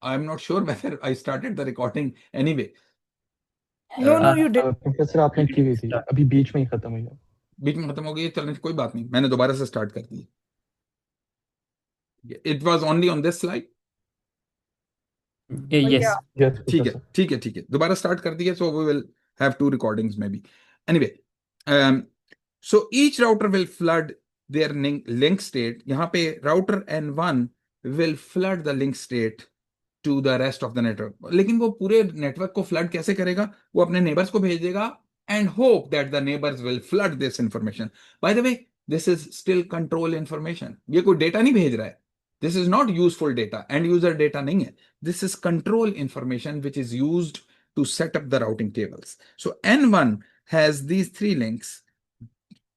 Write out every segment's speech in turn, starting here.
I'm not sure whether I started the recording anyway. No, you did. Professor आपने की हुई थी, अभी बीच में ही खत्म हुई है। बीच में खत्म हो गई, चलने कोई बात नहीं, मैंने दोबारा से स्टार्ट कर दी। It was only on this slide. Yeah. Yes ठीक है प्रोफेसर। ठीक है ठीक है, दोबारा स्टार्ट कर दिया, so we will have two recordings maybe. Anyway, so each router will flood their link state. यहाँ पे router N1 will flood the link state to the rest of the network. लेकिन वो पूरे network को flood कैसे करेगा? वो अपने नेबर्स को भेजेगा and hope that the neighbours will flood this information. By the way, this is still control information, ये कोई डेटा नहीं भेज रहा है। This is not useful data, and user data नहीं है। This is control information which is used to set up the routing tables. So N1 has these three links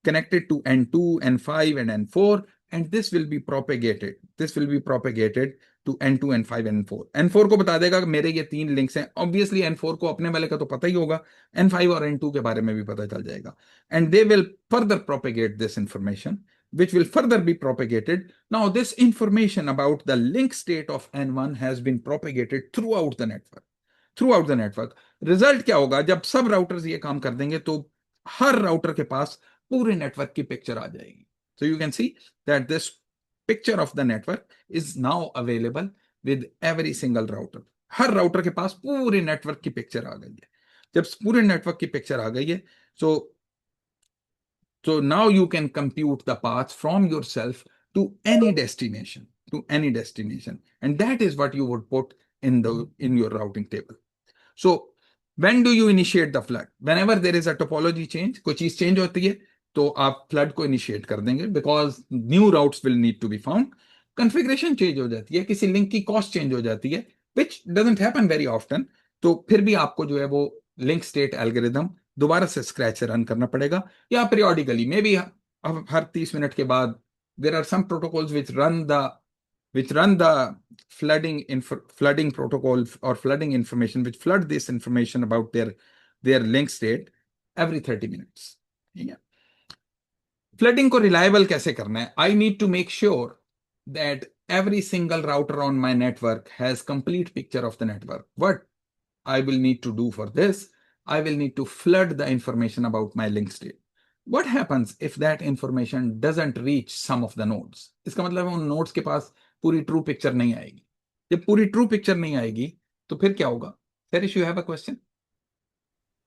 connected to N2, N5, and N4, and this will be propagated. This will be propagated to N2, N5, and N4. N4 को बता देगा कि मेरे ये तीन links हैं। Obviously N4 को अपने वाले का तो पता ही होगा, N5 और N2 के बारे में भी पता चल जाएगा। And they will further propagate this information, which will further be propagated. Now, this information about the link state of N1 has been propagated throughout the network. Throughout the network. Result क्या होगा? जब सब routers ये काम कर देंगे तो हर router के पास पूरे नेटवर्क की पिक्चर आ जाएगी। So you can see that this picture of the network is now available with every single router. Her router के पास पूरे नेटवर्क की पिक्चर आ गई है। जब पूरे नेटवर्क की पिक्चर आ गई है, so now you can compute the path from yourself to any destination, and that is what you would put in your routing table. So when do you initiate the flood? Whenever there is a topology change, कोई चीज change होती है तो आप flood को initiate कर देंगे, because new routes will need to be found. Configuration change हो जाती है, किसी लिंक की कॉस्ट चेंज हो जाती है, विच डजंट हैपन वेरी ऑफ्टन, तो फिर भी आपको जो है वो लिंक स्टेट एल्गोरिदम दोबारा से स्क्रैच से रन करना पड़ेगा, या पीरियोडिकली मे बी हर 30 मिनट के बाद। There are some protocols which run the flooding protocol or flooding information, which flood this information about their link state every 30 minutes. ठीक है? फ्लडिंग को रिलायबल कैसे करना है? I need to make sure that every single router on my network has complete picture of the network. What I will need to do for this, I will need to flood the information about my link state. What happens if that information doesn't reach some of the nodes? इसका मतलब है उन nodes के पास पूरी true picture नहीं आएगी। जब पूरी ट्रू पिक्चर नहीं आएगी तो फिर क्या होगा? Harish, you have a question?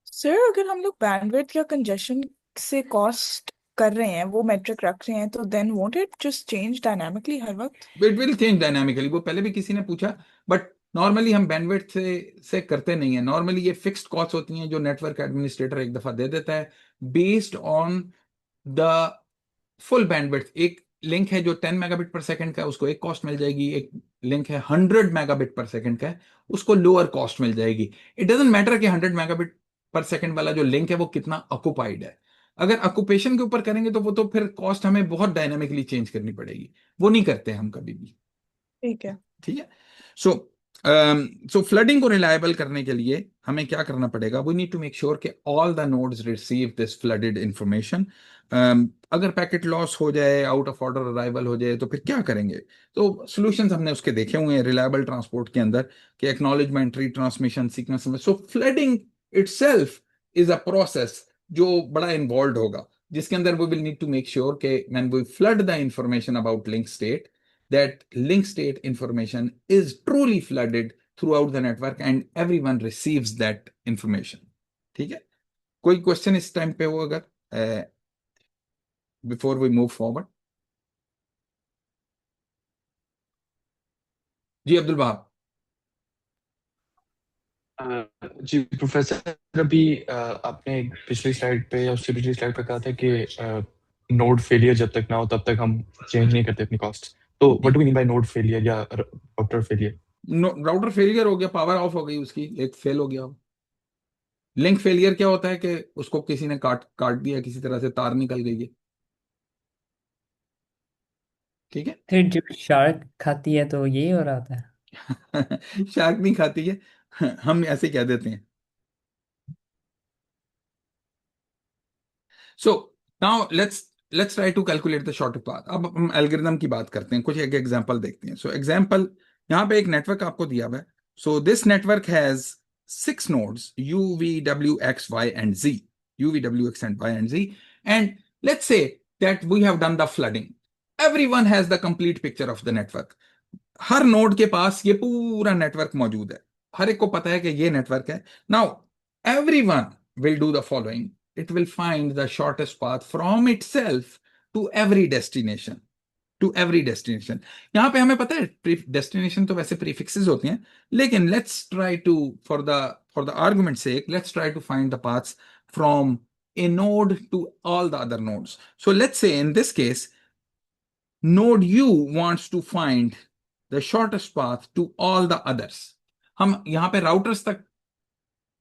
Sir, अगर हम लोग बैंडविड्थ या कंजेशन से कॉस्ट कर रहे हैं, वो मेट्रिक रख रहे हैं, तो then won't it just change dynamically हर वक्त? It will change dynamically. वो पहले भी किसी ने पूछा, बट नॉर्मली हम बैंडविड्थ से करते नहीं है। नॉर्मली ये फिक्स्ड कॉस्ट होती हैं जो नेटवर्क एडमिनिस्ट्रेटर एक दफा दे देता है based on the full bandwidth. एक लिंक है जो 10 मेगाबिट पर सेकंड का है, उसको एक कॉस्ट मिल जाएगी। एक लिंक है 100 मेगाबिट पर सेकंड का है, उसको लोअर कॉस्ट मिल जाएगी। इट डजंट मैटर कि 100 मेगाबिट पर सेकंड वाला जो लिंक है वो कितना ऑक्युपाइड है। अगर ऑक्यूपेशन के ऊपर करेंगे तो वो तो फिर कॉस्ट हमें बहुत डायनामिकली चेंज करनी पड़ेगी, वो नहीं करते हम कभी भी। ठीक है। ठीक है। सो फ्लडिंग को रिलायबल करने के लिए हमें क्या करना पड़ेगा? We need to make sure कि all the nodes receive this flooded information. अगर पैकेट लॉस हो जाए, आउट ऑफ ऑर्डर अराइवल हो जाए, तो फिर क्या करेंगे? तो सॉल्यूशंस हमने उसके देखे हुए हैं रिलायबल ट्रांसपोर्ट के अंदर, कि acknowledgement, retransmission, sequence. So flooding itself is a process जो बड़ा इन्वॉल्व होगा, जिसके अंदर we will need to make sure कि when we flood the information about link state, that link state information is truly flooded throughout the network and everyone receives that information. ठीक है? कोई question इस time पे हो अगर before we move forward? जी अब्दुल वहाब। जी प्रोफेसर, अभी आपने पिछली स्लाइड पे या उससे पिछली स्लाइड पे कहा था कि नोड फेलियर जब तक ना हो तब तक हम चेंज नहीं करते अपनी कॉस्ट। तो what do we mean by node failure या राउटर फेलियर? राउटर फेलियर हो गया, पावर ऑफ हो गई उसकी, एक फेल हो गया। लिंक फेलियर क्या होता है कि उसको किसी ने काट काट दिया, किसी तरह से तार निकल गई है। ठीक है। फिर जब शार्क खाती है तो यही हो रहा था। शार्क नहीं खाती है, हम ऐसे कह देते हैं। So now let's try to calculate the short path. अब हम एल्गोरिथम की बात करते हैं, कुछ एक एग्जांपल देखते हैं। सो एग्जांपल, यहाँ पे एक नेटवर्क आपको दिया हुआ है, So this network has 6 nodes, U, V, W, X, Y, and Z. U, V, W, X, and Y, and Z. And let's say that we have done the flooding. Everyone has the complete picture of the network. Her node के पास ये पूरा network मौजूद है, हर एक को पता है कि ये नेटवर्क है. Now everyone will do the following. It will find the shortest path from itself to every destination. To every destination. यहां पे हमें पता है डेस्टिनेशन तो वैसे प्रीफिक्सेस होते हैं, लेकिन let's try to for the argument sake let's try to find the paths from a node to all the other nodes. So let's say in this case, node U wants to find the shortest path to all the others. हम यहां पे routers तक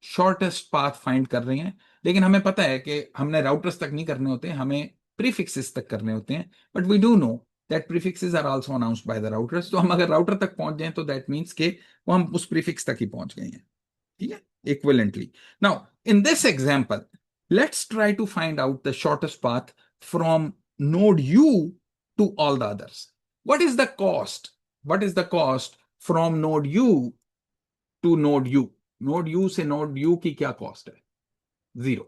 shortest path find कर रहे हैं, लेकिन हमें पता है कि हमने राउटर्स तक नहीं करने होते, हमें प्रीफिक्सेस तक करने होते हैं. But we do know that prefixes are also announced by the routers. तो हम अगर राउटर तक पहुंच जाएं तो दैट मीन्स के वो हम उस प्रीफिक्स तक ही पहुंच गए हैं. ठीक है, equivalently. Now in this example let's try to find out the shortest path from node U to all the others. What is the cost? What is the cost from node U to node U? Node U से node U की क्या cost है? 0.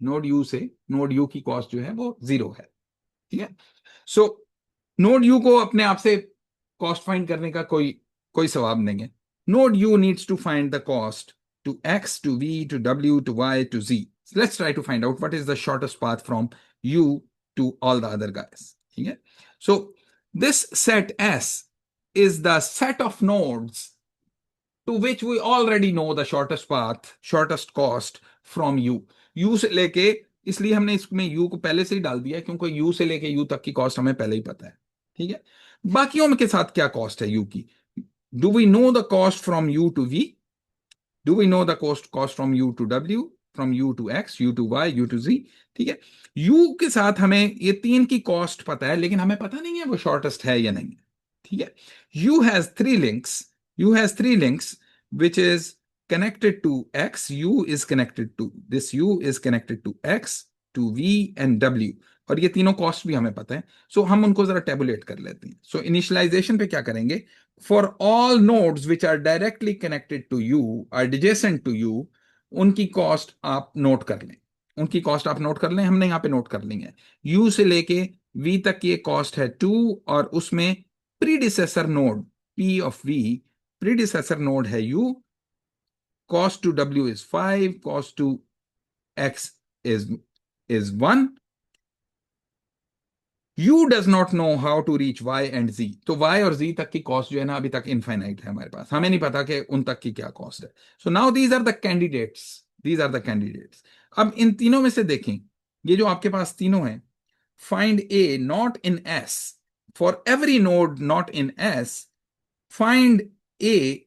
node U से node U की cost जो है वो 0 है. ठीक है. So node U को अपने आप से cost find करने का कोई सवाब नहीं है. Node U needs to find the cost to X, to V, to W, to Y, to Z. So let's try to find out what is the shortest path from U to all the other guys. ठीक है. So this set S is the set of nodes to which we already know the shortest path, shortest cost from U. U से लेके, इसलिए हमने इसमें U को पहले से ही डाल दिया क्योंकि U से लेके U तक की कॉस्ट हमें पहले ही पता है. ठीक है. बाकियों के साथ क्या कॉस्ट है U की? Do we know the cost from U to V? Do we know the cost from U to W, from U to X, U to Y, U to Z? ठीक है. U के साथ हमें ये 3 की cost पता है, लेकिन हमें पता नहीं है वो शॉर्टेस्ट है या नहीं. ठीक है. U has 3 links. U has 3 links which is connected to X. U is connected to this. U is connected to X, to V and W. और ये तीनों कॉस्ट भी हमें पता है. सो हम उनको जरा टेबुलेट कर लेते हैं. सो इनिशियलाइजेशन पे क्या करेंगे? For all nodes which are directly connected to you, are adjacent to you, उनकी कॉस्ट आप नोट कर लें. उनकी कॉस्ट आप नोट कर लें. हमने यहाँ पे नोट कर ली है. U से लेके V तक की कॉस्ट है 2, और उसमें predecessor node P of V, predecessor node है U. Cost to W is 5, cost to X is 1. U does not know how to reach Y and Z. तो Y और Z तक की कॉस्ट जो है ना अभी तक इनफाइनाइट है हमारे पास. हमें नहीं पता कि उन तक की क्या कॉस्ट है. So now these are the candidates. These are the candidates. अब इन तीनों में से देखें, ये जो आपके पास तीनों हैं, find A not in S. For every node not in S, find A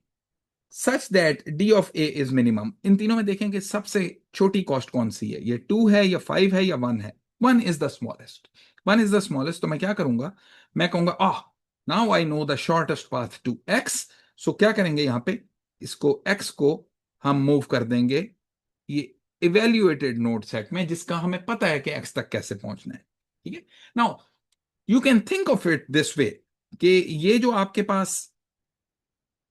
such that D of A is minimum. इन तीनों में देखें कि सबसे छोटी कॉस्ट कौन सी है. ये 2 है या 5 है या 1 है. 1 is the smallest. 1 is the smallest. तो मैं क्या करूंगा? मैं कहूंगा now I know the shortest path to X. So क्या करेंगे यहां पे? इसको X को हम मूव कर देंगे ये इवेल्युएटेड नोड सेट में, जिसका हमें पता है कि X तक कैसे पहुंचना है. ठीक है. Now you can think of it this way कि ये जो आपके पास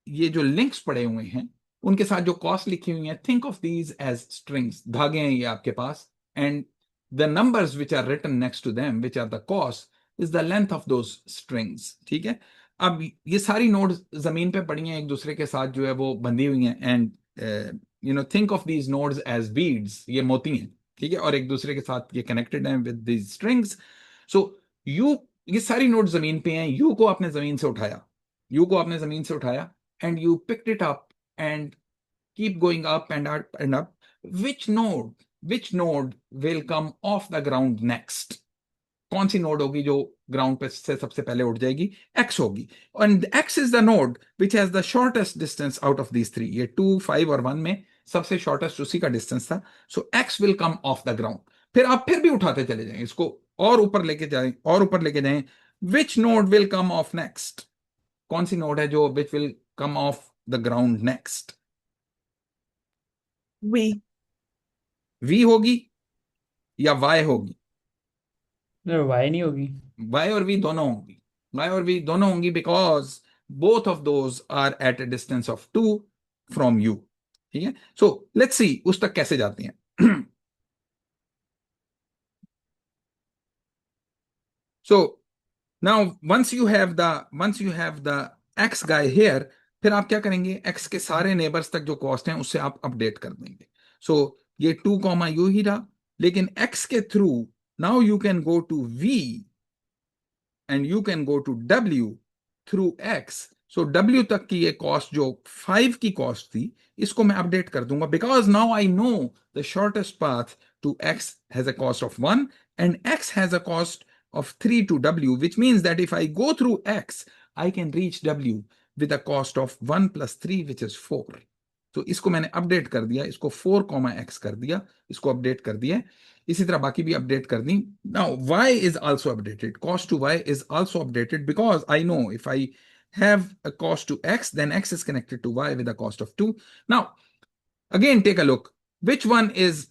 ये जो लिंक्स पड़े हुए हैं उनके साथ जो कॉस्ट लिखी हुई है, think of these as strings. धागे हैं ये आपके पास, and the numbers which are written next to them, which are the cost, is the length of those strings. ठीक है. अब ये सारी नोड्स जमीन पे पड़ी हैं, एक दूसरे के साथ जो है वो बंधी हुई हैं, and you know think of these nodes as beads. ये मोती हैं. ठीक है. और एक दूसरे के साथ ये कनेक्टेड हैं विद दीज स्ट्रिंग्स. सो ये सारी नोड्स जमीन पे हैं. यू को आपने जमीन से उठाया. यू को आपने जमीन से उठाया and you picked it up and keep going up and up. Which node will come off the ground next? कौन सी नोड होगी जो ग्राउंड पे से सबसे पहले उठ जाएगी? X होगी. And X is the node which has the shortest distance out of these 3. ये 2, 5 और 1 में सबसे शॉर्टेस्ट उसी का डिस्टेंस था. So X will come off the ground. फिर आप फिर भी उठाते चले जाएं इसको, और ऊपर लेके जाएं और ऊपर लेके जाएं. Which node will come off next? कौन सी नोड है जो which will come off the ground next? V. V होगी या Y होगी? वाई नहीं होगी. Y और V दोनों होंगी. Y और V दोनों होंगी because both of those are at a distance of 2 from you. ठीक है, so let's see उस तक कैसे जाते हैं. So now once you have the x guy here, फिर आप क्या करेंगे, x के सारे नेबर्स तक जो कॉस्ट हैं उससे आप अपडेट कर देंगे. So ये 2 u ही रहा, लेकिन x के through now you can go to v and you can go to w through x. So w तक की ये कॉस्ट जो 5 की कॉस्ट थी, इसको मैं अपडेट कर दूंगा, because now I know the shortest path to x has a cost of 1 and x has a cost of 3 to w, which means that if I go through x, I can reach w with a cost of 1 plus 3, which is 4. तो इसको मैंने update कर दिया, इसको 4, x कर दिया, इसको update कर दिया. इसी तरह बाकी भी अपडेट कर दी. Now y is also updated, cost to y is also updated, because I know if I have a cost to x, then x is connected to y with a cost of 2. Now again take a look, which one is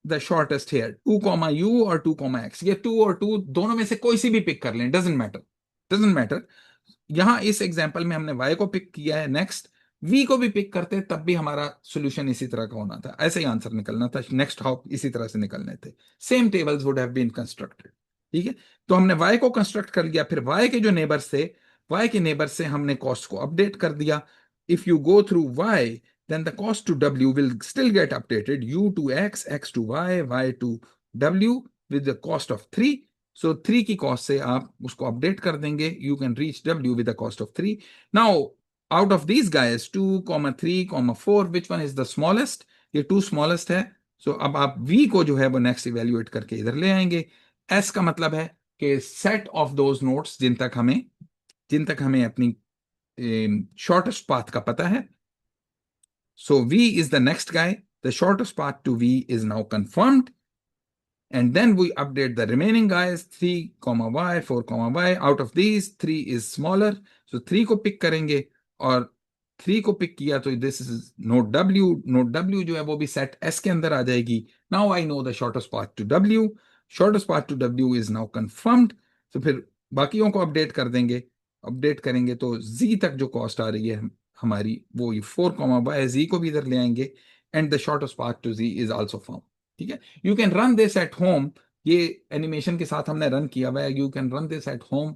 the shortest here, 2 u or 2 x. ये 2 और 2 दोनों में से कोई सी भी pick कर लें, doesn't matter. यहां इस एग्जांपल में हमने y को पिक किया है, नेक्स्ट v को भी पिक करते तब भी हमारा सॉल्यूशन इसी तरह का होना था, ऐसे ही आंसर निकलना था, नेक्स्ट हॉप इसी तरह से निकलने थे, same tables would have been constructed. ठीक है, तो हमने y को कंस्ट्रक्ट कर लिया, फिर y के जो नेबर्स थे, y के नेबर्स से हमने कॉस्ट को अपडेट कर दिया. If you go through y, then the cost to w will still get updated, u to x, x to y, y to w with the cost of 3. So 3 की cost से आप उसको update कर देंगे, you can reach w with the cost of 3. Now out of these guys 2, 3, 4, which one is the smallest? ये 2 smallest है. So अब आप v को जो है वो नेक्स्ट इवेल्युएट करके इधर ले आएंगे. s का मतलब है कि सेट ऑफ दोज नोड्स जिन तक हमें अपनी शॉर्टेस्ट पाथ का पता है. So v is the next guy, the shortest path to v is now confirmed. And then we update the remaining guys, 3, y, 4, y. Out of these, 3 is smaller. So 3 को pick करेंगे, और 3 को pick किया तो this is node w. Node w जो है वो भी set s के अंदर आ जाएगी. Now I know the shortest path to w. Shortest path to w is now confirmed. So फिर बाकियों को अपडेट कर देंगे. अपडेट करेंगे तो z तक जो कॉस्ट आ रही है हमारी, वो 4, y, z को भी इधर ले आएंगे. And the shortest path to z is also found. ठीक है, you can run this at home. ये एनिमेशन के साथ हमने रन किया हुआ है. You can run this at home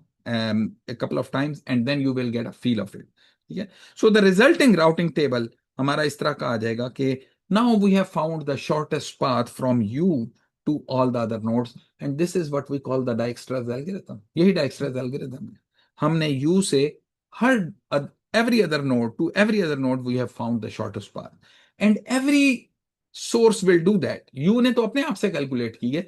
a couple of times and then you will get a feel of it. ठीक है, so the resulting routing table हमारा इस तरह का आ जाएगा कि now we have found the shortest path from u to all the other nodes, and this is what we call the Dijkstra's algorithm. यही Dijkstra's algorithm है. हमने u से हर every other node we have found the shortest path, and every source will do that. You ने तो अपने आप से calculate की है,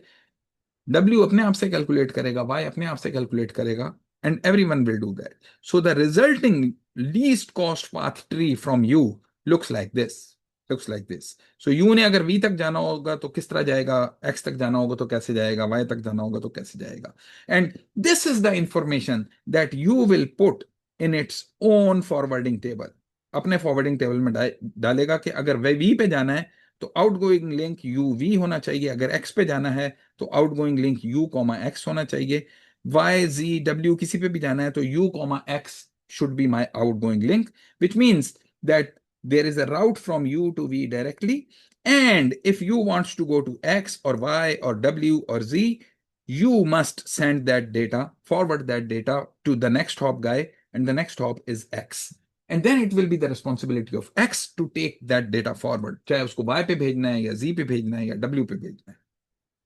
W अपने आप से कैलकुलेट करेगा, Y अपने आप से कैलकुलेट करेगा, and everyone will do that. So the resulting least cost path tree from U looks like this. So U ने अगर V तक जाना होगा तो किस तरह जाएगा, X तक जाना होगा तो कैसे जाएगा, Y तक जाना होगा तो कैसे जाएगा. And this is the information that you will put in its own forwarding table. अपने फॉरवर्डिंग टेबल में डालेगा कि अगर V पे जाना है तो आउटगोइंग लिंक uv होना चाहिए, अगर x पे जाना है तो आउटगोइंग लिंक u, x होना चाहिए, y, z, w किसी पे भी जाना है तो u, x should be my outgoing link, which means that there is a route from u to v directly, and if u wants to go to x or y or w or z, you must send that data, forward that data to the next hop guy, and the next hop is x. And then it will be the responsibility of X to take that data forward. चाहे उसको Y पे भेजना है या Z पे भेजना है या W पे भेजना है.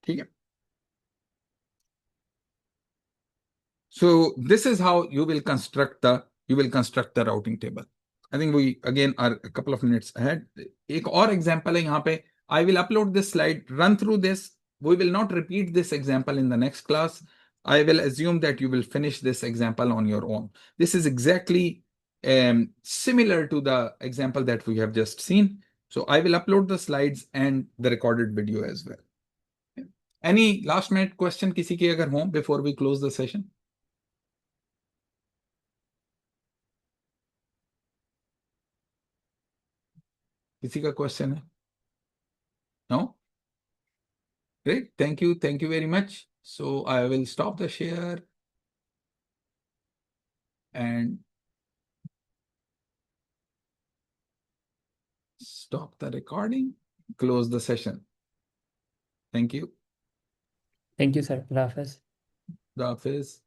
ठीक है. So this is how you will construct the routing table. I think we again are a couple of minutes ahead. एक और example है यहाँ पे. I will upload this slide, run through this. We will not repeat this example in the next class. I will assume that you will finish this example on your own. This is exactly similar to the example that we have just seen. So I will upload the slides and the recorded video as well. Any last minute question किसी की अगर हो before we close the session? किसी का question है? No? Great. Thank you very much. So I will stop the share and stop the recording, close the session. Thank you. Thank you, sir. Allah Hafiz. The Hafiz.